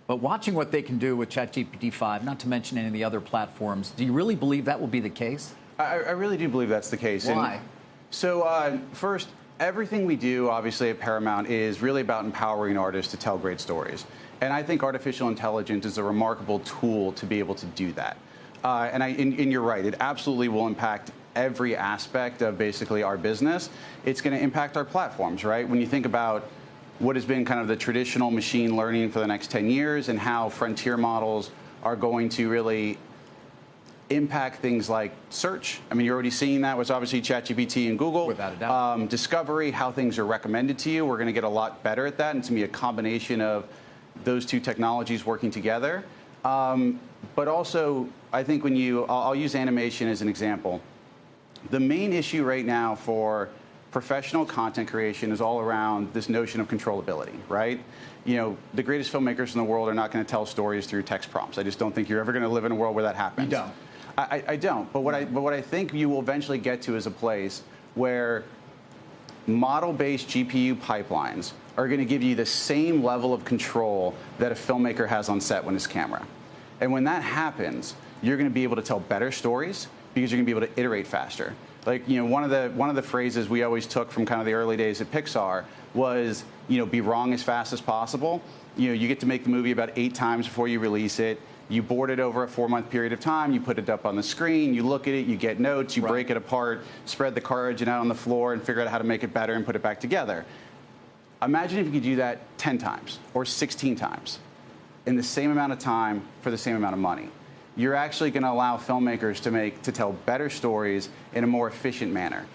But watching what they can do with ChatGPT 5, not to mention any of the other platforms, do you really believe that will be the case? I really do believe that's the case. Why? First, everything we do, obviously, at Paramount is really about empowering artists to tell great stories. And I think artificial intelligence is a remarkable tool to be able to do that. And you're right, it absolutely will impact every aspect of basically our business. It's going to impact our platforms, right? When you think about what has been kind of the traditional machine learning for the next 10 years and how frontier models are going to really impact things like search. I mean, you're already seeing that with obviously ChatGPT and Google. Without a doubt. Discovery, how things are recommended to you. We're going to get a lot better at that. And it's going to be a combination of those two technologies working together. But also, I think when I'll use animation as an example. The main issue right now for professional content creation is all around this notion of controllability, right? You know, the greatest filmmakers in the world are not going to tell stories through text prompts. I just don't think you're ever going to live in a world where that happens. You don't. I don't. But what I think you will eventually get to is a place where model-based GPU pipelines are going to give you the same level of control that a filmmaker has on set with his camera. And when that happens, you're going to be able to tell better stories because you're going to be able to iterate faster. Like, you know, one of the phrases we always took from kind of the early days at Pixar was, you know, be wrong as fast as possible. You know, you get to make the movie about 8 times before you release it. You board it over a 4-month period of time. You put it up on the screen. You look at it. You get notes. You break it apart, spread the cartridge out on the floor, and figure out how to make it better and put it back together. Imagine if you could do that 10 times or 16 times in the same amount of time for the same amount of money. You're actually going to allow filmmakers to tell better stories in a more efficient manner.